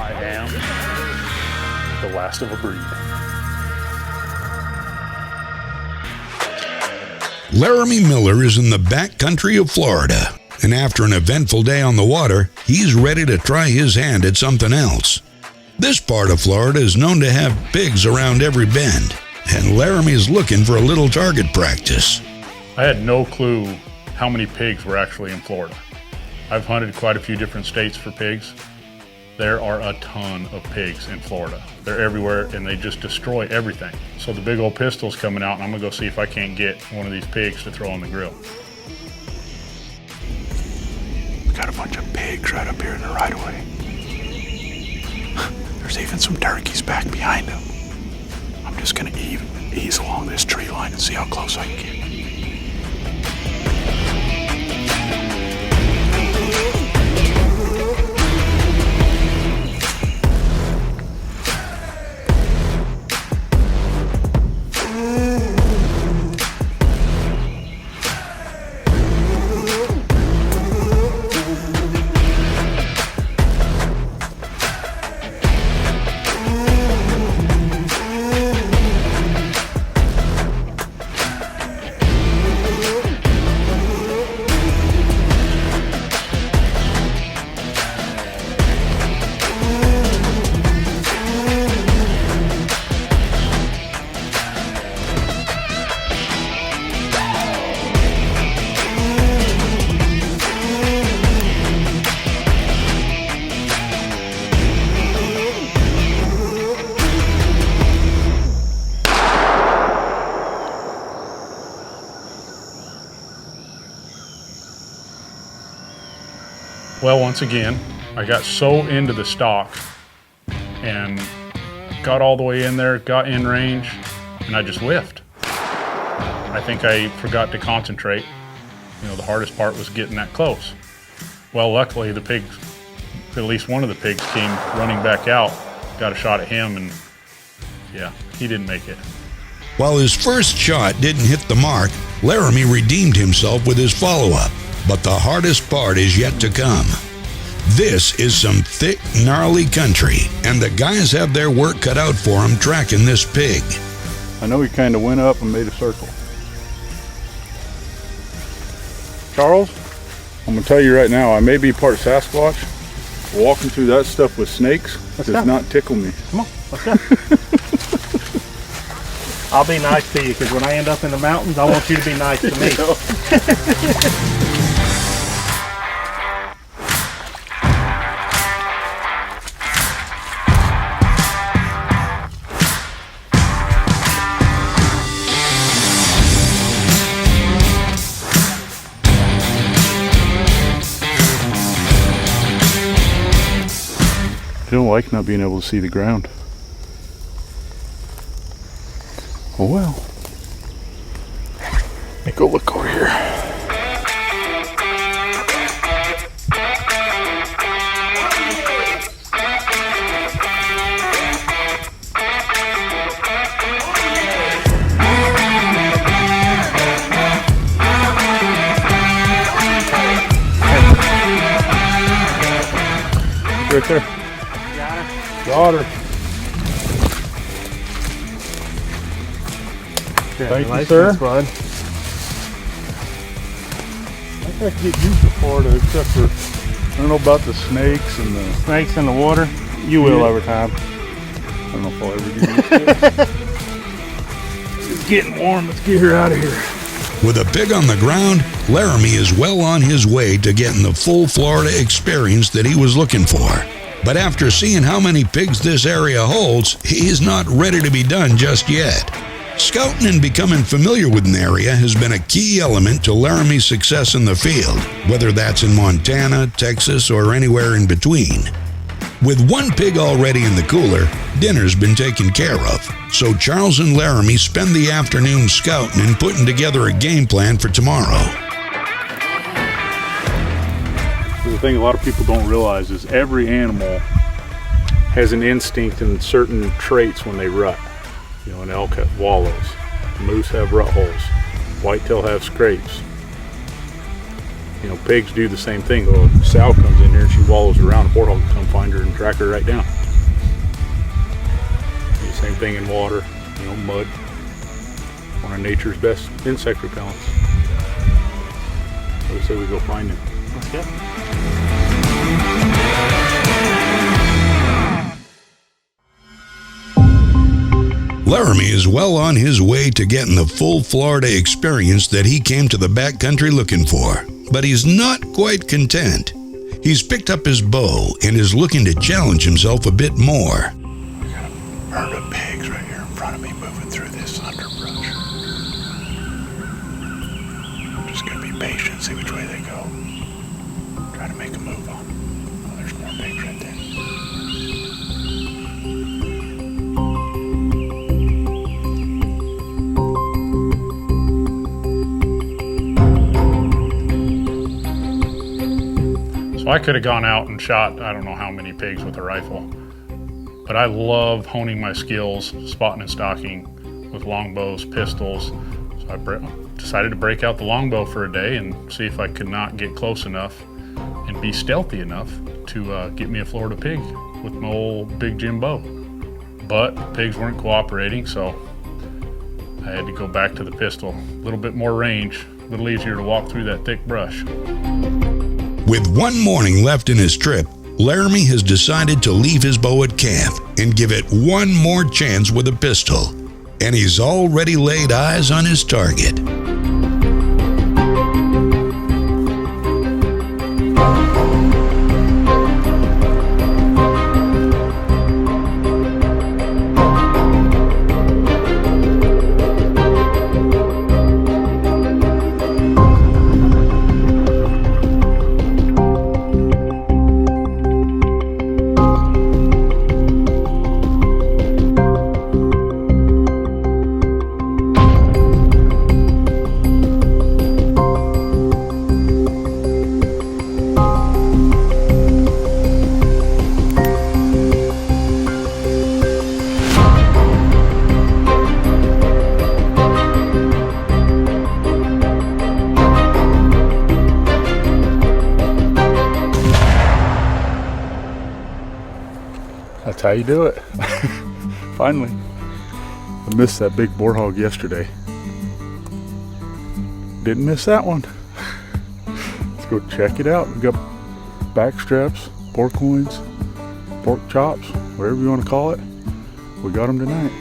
I am the last of a breed. Laramie Miller is in the back country of Florida, and after an eventful day on the water, he's ready to try his hand at something else. This part of Florida is known to have pigs around every bend, and Laramie is looking for a little target practice. I had no clue how many pigs were actually in Florida. I've hunted quite a few different states for pigs. There are a ton of pigs in Florida. They're everywhere and they just destroy everything. So the big old pistol's coming out and I'm gonna go see if I can't get one of these pigs to throw on the grill. We got a bunch of pigs right up here in the right of way. There's even some turkeys back behind them. I'm just gonna ease along this tree line and see how close I can get. Well, once again, I got so into the stock and got all the way in there, got in range, and I just whiffed. I think I forgot to concentrate. You know, the hardest part was getting that close. Well, luckily the pigs, at least one of the pigs came running back out, got a shot at him, and yeah, he didn't make it. While his first shot didn't hit the mark, Laramie redeemed himself with his follow-up. But the hardest part is yet to come. This is some thick, gnarly country, and the guys have their work cut out for them tracking this pig. I know he kind of went up and made a circle. Charles, I'm gonna tell you right now, I may be part Sasquatch. Walking through that stuff with snakes does not tickle me. Come on, let's go. I'll be nice to you, because when I end up in the mountains, I want you to be nice to me. I don't like not being able to see the ground. Oh well. Let me go look over here. Right there. Got her. Thank you, sir. Bud. I think I can get used to Florida, except for, I don't know about the snakes and the... Snakes in the water? You will over time. I don't know if I'll ever get used to it. It's getting warm. Let's get her out of here. With a pig on the ground, Laramie is well on his way to getting the full Florida experience that he was looking for. But after seeing how many pigs this area holds, he's not ready to be done just yet. Scouting and becoming familiar with an area has been a key element to Laramie's success in the field, whether that's in Montana, Texas, or anywhere in between. With one pig already in the cooler, dinner's been taken care of, so Charles and Laramie spend the afternoon scouting and putting together a game plan for tomorrow. The thing a lot of people don't realize is every animal has an instinct and certain traits when they rut. You know, an elk have wallows, moose have rut holes, whitetail have scrapes. You know, pigs do the same thing. Well, a sow comes in here and she wallows around, a warthog will come find her and track her right down. Do the same thing in water, you know, mud. One of nature's best insect repellents. I would say we go find him. Let's go. Laramie is well on his way to getting the full Florida experience that he came to the backcountry looking for. But he's not quite content. He's picked up his bow and is looking to challenge himself a bit more. I got a herd of pigs right here in front of me moving through this underbrush. I'm just gonna be patient, see which way they go. Try to make a move on them. Oh, there's more pigs right there. So I could have gone out and shot I don't know how many pigs with a rifle, but I love honing my skills, spotting and stalking with longbows, pistols. So I decided to break out the longbow for a day and see if I could not get close enough and be stealthy enough to get me a Florida pig with my old Big Jim bow. But pigs weren't cooperating, so I had to go back to the pistol. A little bit more range, a little easier to walk through that thick brush. With one morning left in his trip, Laramie has decided to leave his bow at camp and give it one more chance with a pistol. And he's already laid eyes on his target. That's how you do it. Finally. I missed that big boar hog yesterday. Didn't miss that one. Let's go check it out. We got back straps, pork loins, pork chops, whatever you want to call it. We got them tonight.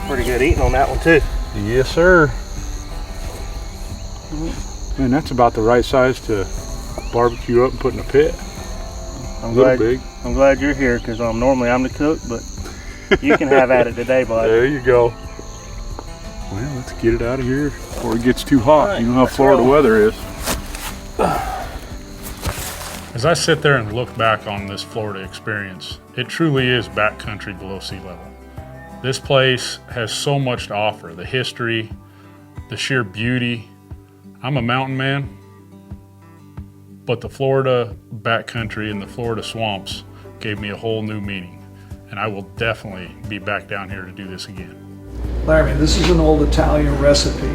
Pretty good eating on that one too. Yes, sir. Man, that's about the right size to barbecue up and put in a pit. I'm A little glad, big. I'm glad you're here because normally I'm the cook, but you can have at it today, bud. There you go. Well, let's get it out of here before it gets too hot. Right, You know how let's Florida roll. weather is. As I sit there and look back on this Florida experience, it truly is backcountry below sea level. This place has so much to offer, the history, the sheer beauty. I'm a mountain man, but the Florida backcountry and the Florida swamps gave me a whole new meaning, and I will definitely be back down here to do this again. Laramie, this is an old Italian recipe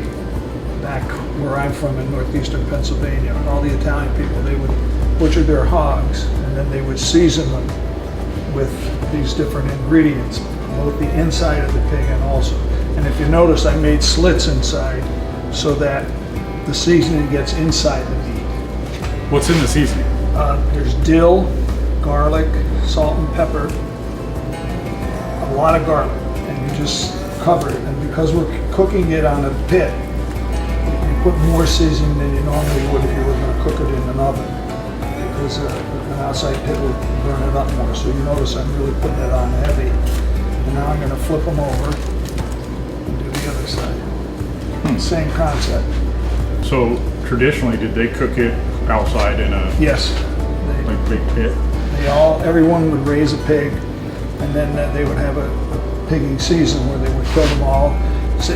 back where I'm from in northeastern Pennsylvania. All the Italian people, they would butcher their hogs and then they would season them with these different ingredients, both the inside of the pig and also. And if you notice, I made slits inside so that the seasoning gets inside the meat. What's in the seasoning? There's dill, garlic, salt and pepper, a lot of garlic, and you just cover it. And because we're cooking it on a pit, you put more seasoning than you normally would if you were going to cook it in an oven, because an outside pit would burn it up more. So you notice I'm really putting it on heavy. And now I'm going to flip them over and do the other side. Same concept. So traditionally, did they cook it outside in a Yes. big pit? Everyone would raise a pig, and then they would have a pigging season where they would kill them all,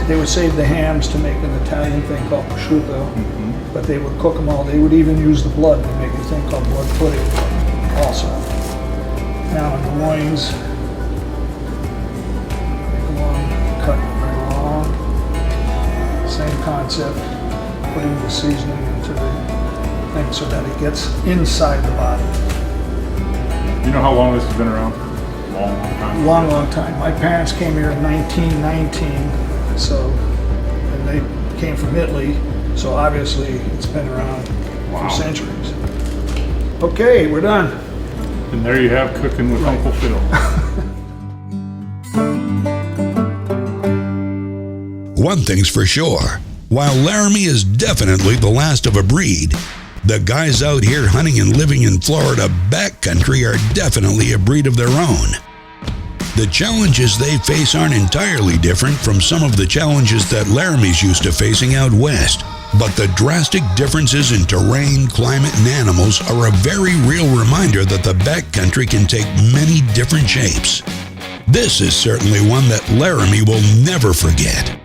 They would save the hams to make an Italian thing called prosciutto, but they would cook them all. They would even use the blood to make a thing called blood pudding also. Now in the loins, make them long, cut right along. Same concept, putting the seasoning into the thing so that it gets inside the body. You know how long this has been around? Long time. Long time. My parents came here in 1919, so, and they came from Italy, so obviously it's been around for centuries. Okay, we're done. And there you have cooking with Uncle Phil. One thing's for sure, while Laramie is definitely the last of a breed, the guys out here hunting and living in Florida backcountry are definitely a breed of their own. The challenges they face aren't entirely different from some of the challenges that Laramie's used to facing out west, but the drastic differences in terrain, climate, and animals are a very real reminder that the backcountry can take many different shapes. This is certainly one that Laramie will never forget.